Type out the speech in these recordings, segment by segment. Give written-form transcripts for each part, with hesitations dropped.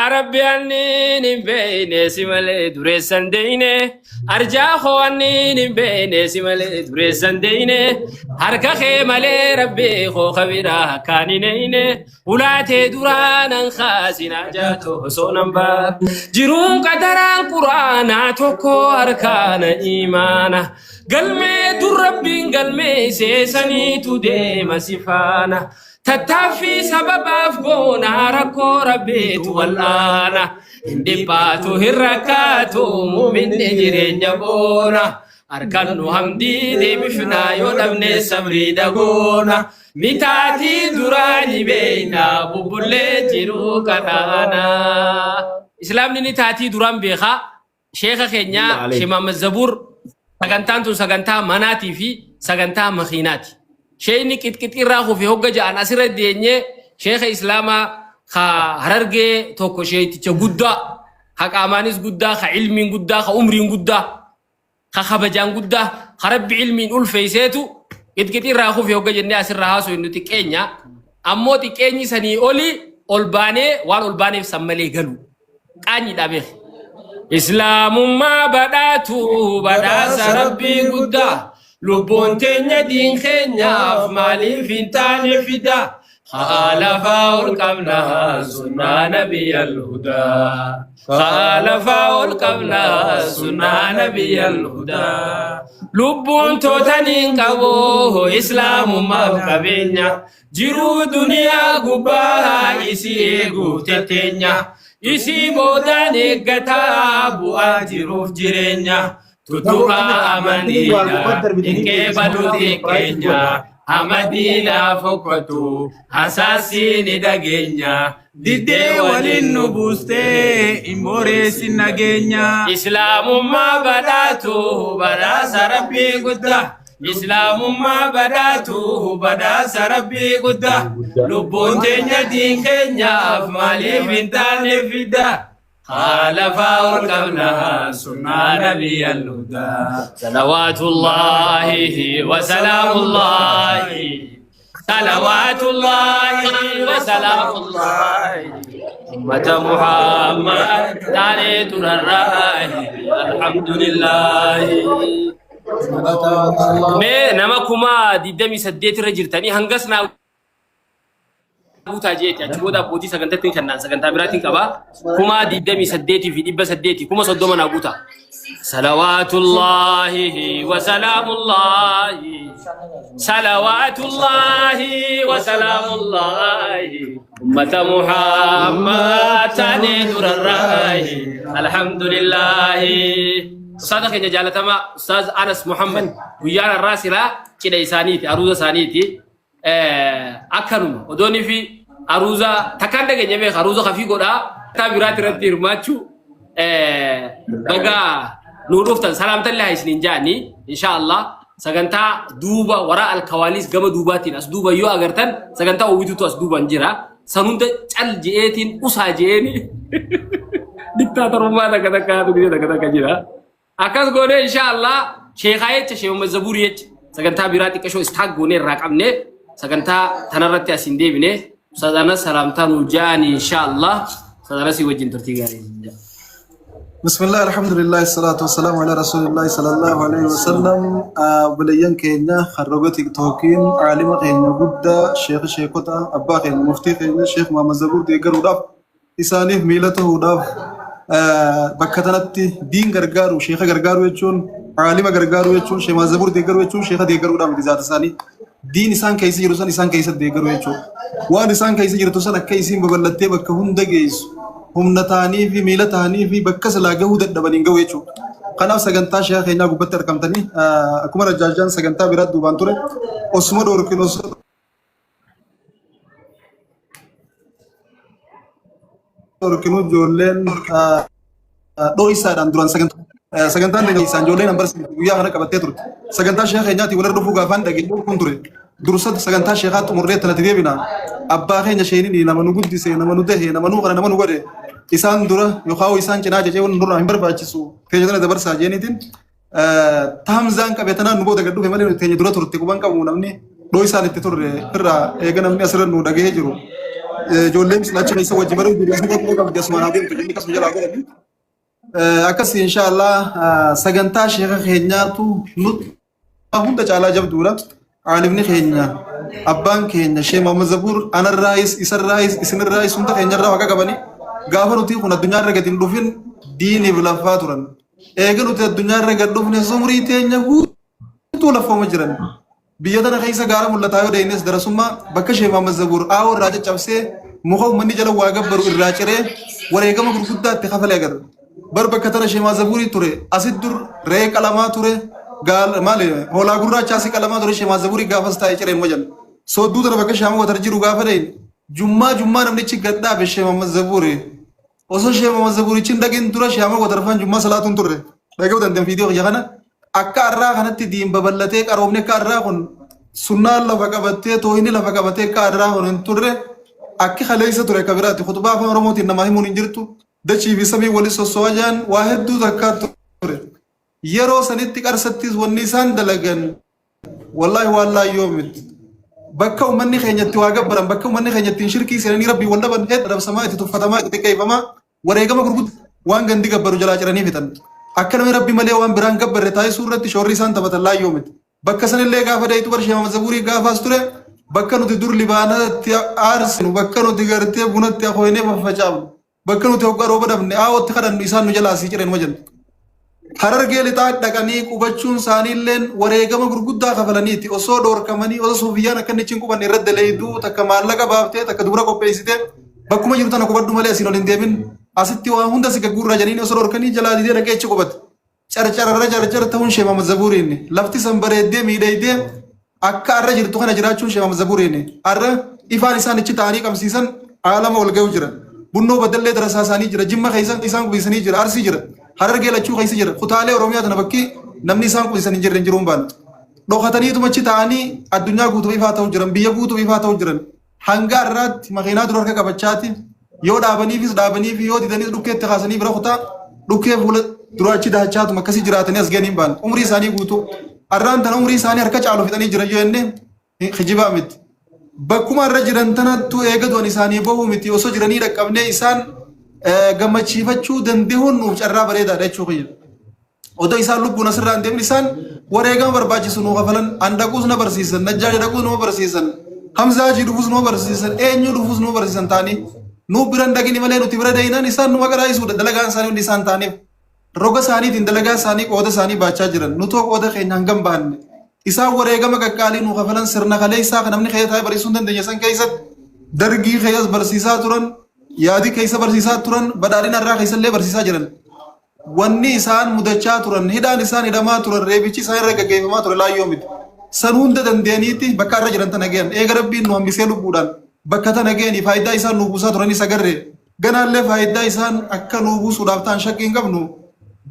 ربي أني بين سمالي دريسان ديني أرجع خواني بين سمالي دريسان ديني هركا خيمالي ربي خو خبيرا كانينيني ولاتي دوران خاسنا جاتو سونم باب جيرون قدران قرآن توكو أركان إيمانا قلمي در ربي قلمي سيساني تودي مسيفانا تتافي سبب أفقونا ركو ربيت والآنا اندي باتو هركاتو مؤمن نجرين جبونا أركانو همدي دي بفنا يودمني سمري دقونا متاتي دراني بينا ببولي جيرو كتانا إسلام نيني تاتي دران بيخا شيخ خينيا شمام الزبور سغنتان تو سغنتا مناتي في سغنتا مخيناتي شيني كت راخو في هوجا جان اسر دينيه شيخ اسلاما خا هررجه توكو شي تجودا حق امانيس غدا خ علمين غدا خ عمرين غدا خ خبجان غدا خرب علمين اول فيسيتو كت راخو في هوجا جن اسر راهاسو انو تيكينيا امو تيكيني سني اولي اولباني وان اولباني سملي غلو قاني دابه اسلام ما بداتو بداس ربي غدا لبون تنيا دين خنيا مالي فينتان فدا خالفا والقبلها سنة نبي الهدى خالفا والقبلها سنة نبي الهدى لبون توتنين كبو إسلام ما بكبينيا جيرو دنيا قباها إسيقو تتنيا إسي بوداني قتابو آجروف جيرينيا tutuka amanina inke baluti kenya amadina fokotu asasi ni dagenya dide walin nubuste imbore sinagenya islamu ma badatu badasa rabbi gudda islamu ma badatu badasa rabbi gudda lubuntenya din kenya afmali bintane fida خالفا ورقبناها سنة نبي الهدى صلوات الله وسلام الله صلوات الله وسلام الله أمة محمد تعالي ترى الحمد لله نمكما ديدمي سديت رجل تاني هنقصنا buta jeeti achi booda abbootii sagantattiin kennaan sagantaa biraatiin qaba kuma diddamii saddeetii fi dhibba saddeetii kuma soddoma naa buuta salawaatullaahi wa salaamullaahi salawaatullaahi wa salaamullaahi ummata muhammad taanee durarraahi alhamdulillaahi ustaaza keenya jaalatama ustaaz Anas Muhammad guyyaan irraa silaa cidha isaaniiti aruuza isaaniiti akkanuma odooni fi aruuza takkaan dhageenya beeka aruuza kafii godhaa taa biraatti irratti hirmaachuu bagaa nuu dhuftan salaamtallee haa isiniin jaanii inshaallah sagantaa duuba waraa alkawaalis gama duubaatiin as duuba yoo agartan sagantaa uwwitutu as duuban jira san hunda cal je'eetiin usaa je'eeni diktaatorummaa takka takkaatu guyyaa takka takka jira akkas goonee inshaallah sheekaa jecha sheemama zaburii jecha sagantaa biraatti qashoo istaag goonee irraa qabne sagantaa tanarratti asin deebine sadana salamta nujani inshallah sadana si wajin turti gari بسم الله الحمد لله الصلاة والسلام على رسول الله صلى الله عليه وسلم بليان كينيا خرجتك توكين عالم كينيا جدا شيخوتا أبا كينيا مفتي كينيا شيخ محمد زبور ديجر وداف إسانيف ميلته وداف بكتنتي دين غرغارو شيخ غرغارو يجون عالم غرغارو يجون شيخ محمد زبور ديجر يجون شيخ ديجر وداف بذات ثاني دين إنسان كيسي يرسل إنسان كيسة ديجر يجون وان إنسان كيسي يرسل كيسين ببلتة بكهون دجيس هم نتاني في ميلة تاني في بكس لاجه هو دبنين جويتشو خلاص سجنتا شيخ هنا قبتر كم تاني أكمل الجاجان سجنتا براد دوبانتورة أسمه دوركينوس دوركينو جولين دو إسا دان دوران سجنتا نيجي إسان جولين نمبر ويا أنا كبتة تور سجنتا شيخ هنا تقول رفوق غافان دقيق كنتورة دراسات سجنتا شيخات مريت ثلاثة بينا أبا هنا شيني نما نقول دي سي نما نده نما نوغر نما نوغر إسان دورا يخاو إسان جنا جاي ونورا همبر باتشسو كيجنا دبر ساجيني تين تام زان كبتنا نبود كدو همالي تيجي دورا تورتي كوبان كابو نمني دو إسان تطور برا إيجا نمني أسرع نودا جه جرو ijoolleen silaacha keessa wajji baruu dureessa tokko qabdi asumaan haa deemtu inni kasuma jalaa godhani. Akkas inshallah sagantaa sheekha keenyaatu nuti hunda caalaa jabduudha. Aalimni keenya abbaan keenya Sheekh Muhammad Zabuur anarraayis isarraayis isinirraayis hunda keenyarraa waaqa qabani. Gaafa nuti kun addunyaarra gadi hin dhufin diiniif lafaa turan. Eega nuti addunyaarra gad dhufne sumurii teenya guutuu lafooma jiran. Biyya tana keessa gaara mul'ataa yoo deeynes darasummaa bakka Sheekh Muhammad Zabuur aawoo irraa caccabsee muka uummanni jala waa gabbaru irraa ciree wareegama gurguddaatti kafalee agarra. Bar bakka tana Sheekh Muhammad Zabuurii ture asit dur re'ee qalamaa ture gaal maali hoolaa gurraacha asii qalamaa ture Sheekh Muhammad Zabuurii gaafas taa'ee cireen mojan. Soodduu tana bakka Shaama watar jiru gaafa deeyne jummaa namnichi gadhaabe Sheekh Muhammad Zabuurii. Osoo Sheekh Muhammad Zabuurichi dhagin dura Shaama watarfaan jummaa salaatuun turre. Dhaga'uu danda'an fiidiyoo kiyya kana. Akka arraa kanatti diin babal'atee qaroomne akka arraa kun sunnaan lafa qabattee toohini lafa qabatee akka arraa kun hin turre akki kaleessa ture akka biraatti khutbaa afaan oromootiin namaa himuun hin jirtu dachii fi samii waliin sosso'ajaan waa hedduu takkaa ture yeroo sanitti qarsattis wanni isaan dalagan wallaahi wallaahi yoomit bakka ummanni keenyatti waa gabbaran bakka ummanni keenyatti shirkii seenanii rabbii wal dhaban hedduu dabsamaa itti tuffatamaa itti xiqqeeffamaa wareegama gurguddaa waan gandi gabbaru jalaa ciranii fitan. Akka namni rabbi malee waan biraan gabbarre taa'ee suurratti shoorri isaan taphatan laayyoo miti. Bakka sanillee gaafa deetu bar Sheekh Muhammad Zabuurii gaafaas ture bakka nuti dur libaanatti aarsinu bakka nuti gartee bunatti akooyinee faffacaafnu bakka nuti hoggaa rooba dhabne aawwatti kadhannu isaan nu jalaa sii cireen wajan. Harargee lixaa dhaqanii qubachuun isaaniilleen wareegama gurguddaa kafalaniiti osoo dhoorkamanii osoo suufiyyaan akka inni cinquban irratti daleeyduu takka maallaqa baaftee takka dubara qopheessitee bakkuma jiru tana qubadhu malee asiin ol hin deemin. Asitti waan hunda si gaggurraa janiin osoo dhorkanii jalaa didee dhaqee achi qubate. Carcararra ta'uun Sheekh Muhammad Zabuuriin lafti san bareeddee miidhaydee akka arra jirtu kana jiraachuun Sheekh Muhammad Zabuuriin arra ifaan isaan ichi ta'anii qabsiisan aalama ol ga'u jira. Bunnoo badallee darasaa isaanii jira. Jimma keessa isaan qubisanii jira. Arsii jira. Harargee lachuu keessa jira. Kutaalee Oromiyaa tana bakki namni isaan qubisan hin jirre hin jiruun baana. Dhokataniituma achi ta'anii addunyaa guutuuf ifaa ta'u jiran biyya guutuuf ifaa ta'u jiran. Hanga irraatti makiinaa dura harka qabachaati. Yoo dhaabaniif yoo didanii dhukkeetti kaasanii bira kutaa dhukkee fuula duraachi daachaatuma akkasii jiraatanii as ganii baan umrii isaanii guutuu arraan tana umrii isaanii harka caalu fixanii jiran yoo jenne kijibaa miti. Bakkuma irra jiran tanattu eegadoon isaanii bahuu miti osoo jiranii dhaqqabnee isaan gammachiifachuu danda'uun nuuf carraa bareedaadha jechuu kiyya. Odoo isaan lubbuun asirraa hin deemne isaan wareegama barbaachisu nuu kafalan handaquus na barsiisan najjaaji dhaquus nuu barsiisan hamzaajii dhufuus nuu barsiisan eenyu dhufuus nuu barsiisan taanii. Nu biran dagini malee nuti bira deeynaan isaan nu maqaa isuudha dalagaan isaanii hundi isaan taaniif roga isaaniitiin dalagaa isaanii qooda isaanii baachaa jiran nutoo qooda keenya hangam baanne isaan wareegama qaqqaalii nu kafalan sirna kalee isaa kan namni keessa taa'ee barsiisuu hin dandeenye san keessatti dargii keessas barsiisaa turan yaadii keessa barsiisaa turan badhaadhina irraa keessallee barsiisaa jiran wanni isaan mudachaa turan hidhaan isaan hidhamaa turan reebichi isaan irra gaggeeffamaa ture laayyoo miti san hunda dandeenyiitti bakka irra jiran tana gahan eega rabbiin nu hambisee lubbuudhaan bakka tana geeni faayidaa isaan nu buusaa turanis agarre ganaallee faayidaa isaan akka nu buusuudhaaf ta'an shakkii hin qabnu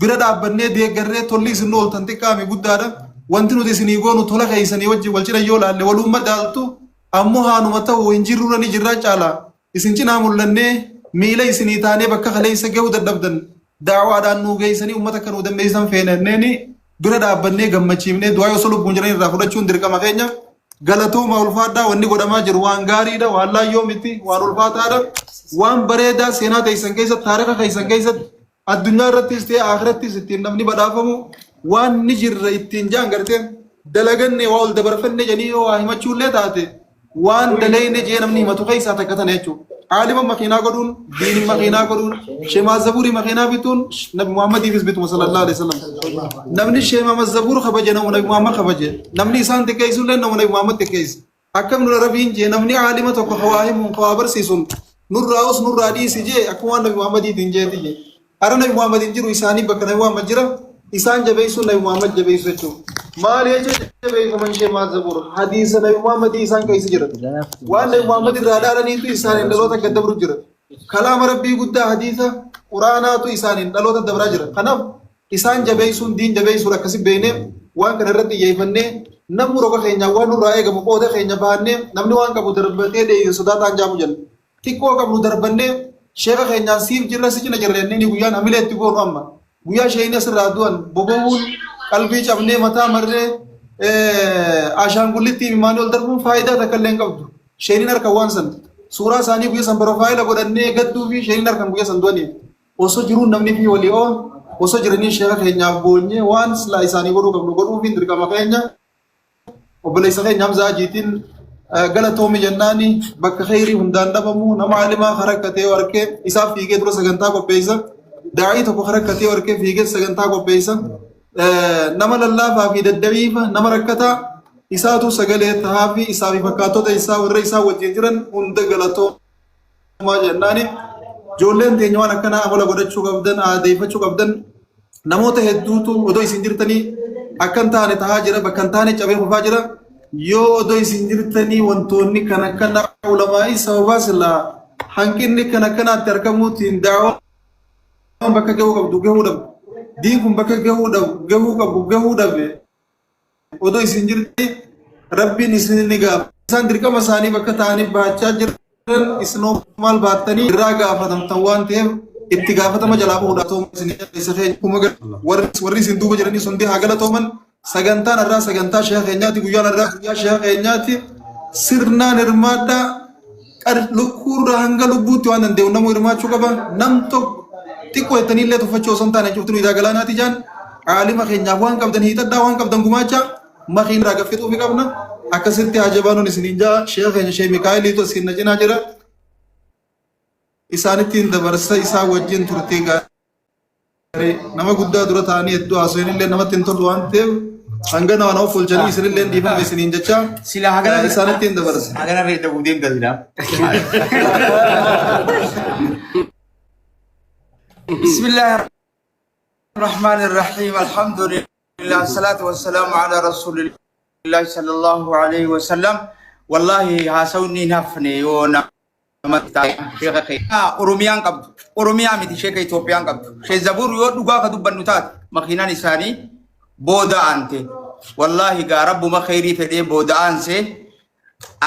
bira dhaabbannee deeggarree tolli isin ooltan xiqqaami guddaadha wanti nuti isinii goonu tola keessanii wajjin wal cina yoo laalle walummaa daaltu ammoo haanuma ta'u hin jirrura ni jirraa caala isin cinaa mul'annee miila isinii taanee bakka kaleessa gahuu dadhabdan daawaadhaan nu geessanii uummata akka nu dammeessan feenanneeni bira dhaabbannee gammachiifnee du'aa osoo lubbuun jiran irraa fudhachuun dirqama keenya. Galatooma ulfaadhaa wanni godhamaa jiru waan gaariidha waan laayyoo miti waan ulfaataadha waan bareedaa seenaa keessan keessatti taarika keessan keessatti addunyaa irrattis ta'e akhirattis ittiin namni badhaafamu waan ni jirra ittiin jaan gartee dalaganne waa ol dabarfanne jedhanii yoo waa himachuullee taate waan dalayne jee namni himatu keessaa takka tana jechuudha. Aalima makiinaa godhuun diinin makiinaa godhuun Sheekh Muhammad Zabuurii makiinaa bituun Nabi Muhammadiifis bituma sallallahu alaihi wasallam. Namni Sheekh Muhammad Zabuur kabaje nama Nabi Muhammad kabaje namni isaan xiqqeessullee nama Nabi Muhammad xiqqeesse. Akkam nurra rabiin jee namni aalima tokko kawaa himuun kawaa barsiisuun nurraa os nurraa dhiisi jee akkuma waan Nabi Muhammadiitiin jeeti jee. Ara Nabi Muhammadiin jiru isaanii bakka Nabi Muhammad jira isaan jabeessuun Nabi Muhammad jabeessu jechuudha. Maali jecha jabeeffaman Sheekh Muhammad Zabuur hadiisa Nabi Muhammad isaan keessa jira. Waan Nabi Muhammad irraa dhaadhaniitu isaaniin dhaloota gaddabru jira. Kalaama Rabbii guddaa hadiisa quraanaatu isaaniin dhaloota dabraa jira. Kanaaf isaan jabeessuun diin jabeessuun akkasi beeknee waan kana irratti xiyyeeffannee namni roga keenyaa waan nurraa eegamu qooda keenya baannee namni waan qabu darbatee deebiin sodaataan jaamu jenna. Xiqqoo qabnu darbannee sheeka keenyaan siif jirra si cina jirrennee ni guyyaan hamilee itti goonu amma. Guyyaa sheeyni asirraa du'an boba'uun qalbii cabnee mataa marree ashaangullitti imaanii ol darbuun faayidaa takka illee hin qabdu. Sheeyniin harka waan san suuraa isaanii guyyaa san profaayila godhannee gadduu fi sheen argan guyyaa san du'anii osoo jiruun namni fi walii oon osoo jiranii sheeka keenyaaf boonyee waan silaa isaanii godhuu qabnu godhuu fi dirqama keenya obboleessa keenya Hamzaa Hajiitiin galatoomi jennaani bakka khayrii hundaan dhabamu nama alimaa harakkatee warqee isaaf fiigee dura sagantaa qopheessa daa'ii tokko harakkatee warqee fiigee sagantaa qopheessa nama lallaafaa fi daddabiifa nama rakkataa isaatu sagalee tahaa fi isaa fi fakkaatota isaa warra isaa wajjin jiran hunda galatoomaa jennaani ijoolleen teenya waan akkanaa amala godhachuu qabdan aadeeffachuu qabdan namoota hedduutu odoo isin jirtanii akkan taane tahaa jira bakka hin taane cabee kufaa jira yoo odoo isin jirtanii wantoonni kan akkana ulamaa'ii sababaa silaa hanqinni kan akkanaatti argamuutiin daawwan bakka gahuu qabdu gahuu dhabu diin kun bakka gahuu qabu gahuu dhabe odoo isin jirtanii rabbiin isin ni gaafa isaan dirqama isaanii bakka ta'anii baachaa jiran isinoo maal baattanii irraa gaafatamtan waan ta'eef itti gaafatama jalaa bahuudha tooma isin isa keenya warri isin duuba jiranii sun haa galatooman sagantaan irraa sagantaa sheekha keenyaati guyyaan irraa guyyaa sheekha keenyaati sirnaan hirmaadhaa lukkuurra hanga lubbuutti waan danda'u namuu hirmaachuu qaba nam tokko xiqqoo jettanii illee tuffachuu osoo hin taane cuftuu idaa galaanaati jaan aalima keenyaaf waan qabdan hiixadhaa waan qabdan gumaacha makiin irraa gaffixuu fi qabna akkasitti hajabaanuun isiniin jaa sheekha keenya Sheekh Mikaa'eliitu isin na cinaa jira isaanittiin dabarsa isaa wajjin turtii gaarii nama guddaa dura ta'anii hedduu haasawin illee namatti hin tolu waan ta'eef hanga nama nama fulchanii isinillee dhiifama isiniin jecha sila hagana isaanittiin dabarsa. hagana reedda gudeen galina. Bismillah الرحمن الرحيم الحمد لله الصلاة والسلام على رسول الله صلى الله عليه وسلم والله هاسوني نفني يونا Oromiyaan qabdu Oromiyaa miti sheeka Itoophiyaan qabdu shee zabur yoo dhugaa ka dubbannu taate makiinaan isaanii booda'ante wallahi gaa rabbuma khayrii fedhee booda'anse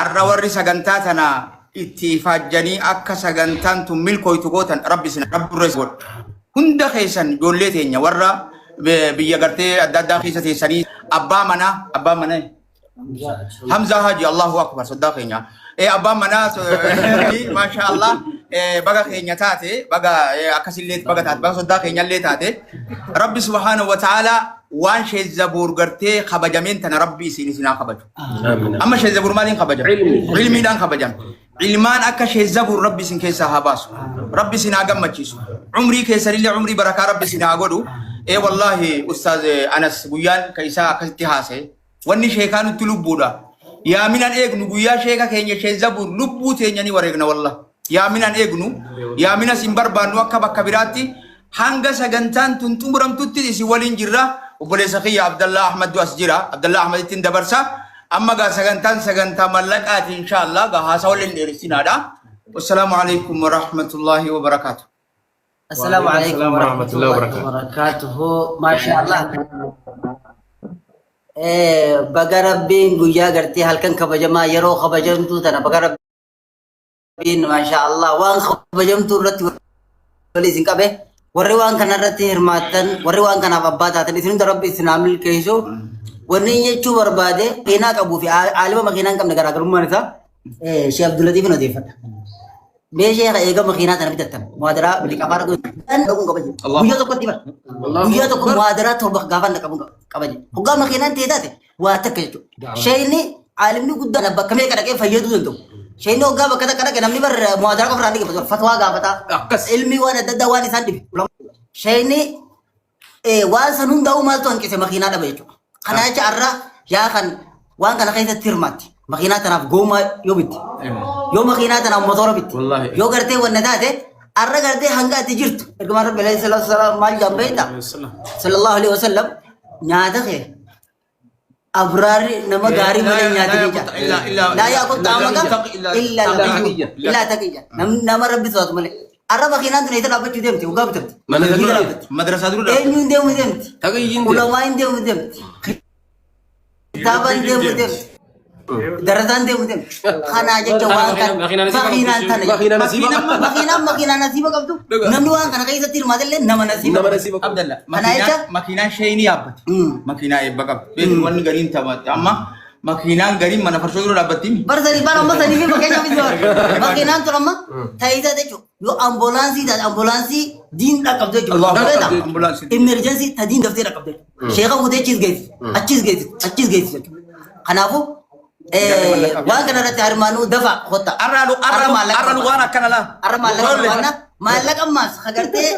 arra warri sagantaa tana itti ifaajjanii akka sagantaan tun milkooytu gootan rabbi sina rabburrees godhu hunda keessan ijoollee teenya warra biyya gartee adda addaa keessa teessanii abbaa manaa Hamzaa Haji Allahu akbar soddaa keenya abbaan manaa masha Allah baga keenya taate baga akkasillee baga taate baga soddaa keenyallee taate rabbi subhanahu wa ta'ala waan shee zabuur gartee kabajameen tana rabbi isinaa kabaju amma shee zabuur maaliin kabajam ilmiidhaan kabajam ilmaan akka shee zabuur rabbi isin keessaa haa baasu rabbi isinaa gammachiisu umrii keessanillee umrii barakaa rabbi isinaa godhu wallahi ustaaz Anas guyyaan ka isaa akkasitti haasa'e wanni sheekaa nutti lubbuudha yaaminan eegnu guyyaa sheeka keenya shee zabuur lubbuu teenya ni wareegna wallah yaaminan eegnu yaamina sin barbaannu akka bakka biraatti hanga sagantaan tun xumuramtutti isin waliin jirra obboleessa kiyya Abdallah Ahmad as jira Abdallah Ahmad ittiin dabarsa amma gaa sagantaa mallaqaati inshallah gaa haasaa waliin dheeressinaadha wassalamu alaikum wa rahmatullahi wa barakatuh السلام عليكم ورحمة الله وبركاته ما شاء الله بقى ربين قويا قرتي هل كان كبجما يرو خبجمتو تنا بقى ربين ما شاء الله وان خبجمتو رتي وليسين كبه وريوان كان رتي هرماتن وريوان كان أبابات تني ربي سنامل كيسو وني يجوا بربادة هنا كابو في عالم مكينان كم نقرأ كرمه نتا شيخ عبد اللطيف نظيفة بيجي إيجا مكينات أنا بتتم مادرا بلي كبار كو أنا بقول كبجي بيجي تو كتير بيجي تو مادرا تو بخافن نكابون كبجي هوجا مكينات تيدا واتكيتو شيني عالمي قد أنا بكمل كذا كيف فيدو دنتو شيني هوجا بكذا كذا كنامي بر مادرا كفراني كبجي فتوى كافتا علمي وانا ددواني ساندي شيني وان سنون داو مالتو أنك سمكينات بيجو خنا يجارا يا خن وان كنا كيسة تيرماتي مكينات أنا بقوما يوبيت يوم مكينات أنا موتور بيت يو قرتي والنداء أرى قرتي هنگا تجرت إركمان رب الله صلى الله عليه وسلم مال جنبيتا صلى الله عليه وسلم نيادا خير أبرار نما غاري ملي نيادا نيجا لا يأكل طعامك إلا تقيا نما ربي صوت ملي أرى مكينات نيتا لابد تديمتي وقاب تبتي مدرسة دولة إيه ديمتي علماء ديمتي كتابان ديمتي درجان دي مدام خنا aja coba kan makinan nasiba kabdu namnuan kana kaisa tir madelle nama nasiba Abdallah makina shayni yabat makina ebakab ben wan garin tamat amma makiinaan gariin mana farshoo dura dhaabbattiin. Barsanii bara amma sanii fi fakkeenya fi zoon. Makiinaan tun amma ta'isaa jechuudha. Yoo ambulaansii taate ambulaansii diin dhaqqabdu jechuudha. Ambulaansii. Emergency ta diin daftee dhaqqabdu jechuudha. Sheeka fuutee achis geessi jechuudha. Kanaafuu waan kana irratti hirmaannuu dafa hotta. Arra waan akkana laa. Arra maallaqa ammaas agartee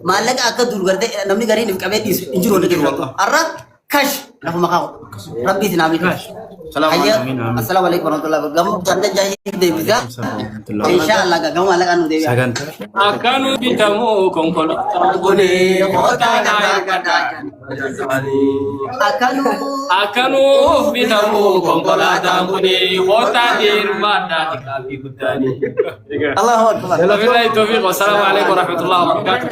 maallaqa akka dur gartee namni gariin if qabee dhiisu hin jiru wanta jiru. Arra kash lafuma kaa'u. Rabbi isin amiin. Assalamu alaikum warahmatullahi wabarakatuh. Ganda jahil deebisa. Inshallah gamu maallaqa nu deebi'a. Akkanu bitamu konkolaataa gonee hotaa naayii Akkanu bitamu konkolaataa gonee hotaa deerumaadhaa dhiqaafi guddaanii. Allahu akbar. Wabillahi taufiq. Wassalamu alaikum warahmatullahi wabarakatuh.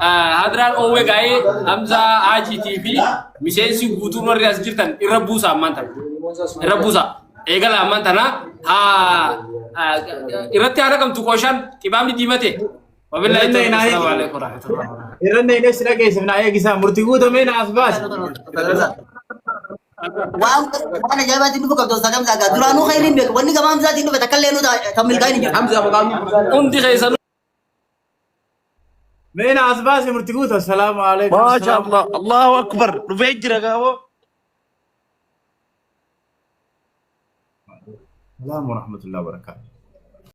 Hadraan Owe Gaye Hamza AGTV miseensi guutuu warri as jirtan irra buusa ammaan tana. Irra buusa. Eegala ammaan tana irratti haadha kamtu qooshaan qibaamni diimate. Wabillahi taufiq. Wassalamu alaikum warahmatullahi wabarakatuh. Irranne ines dhageessifna eegisaa murtii guutamee naas baas. Waan ajaa'ibaatti dhufu qabdu sagantaa zagaa duraanuu khayriin beeku wanni gama Hamzaatiin dhufe takka illee nu tammil gaa'in hin jiru. Hamza maqaamu. Hundi keessan Mee naas baas murtii guutu. Assalaamu alaikum. ما شاء الله الله اكبر رفيج رقاوه Assalamu warahmatullahi wabarakatuh.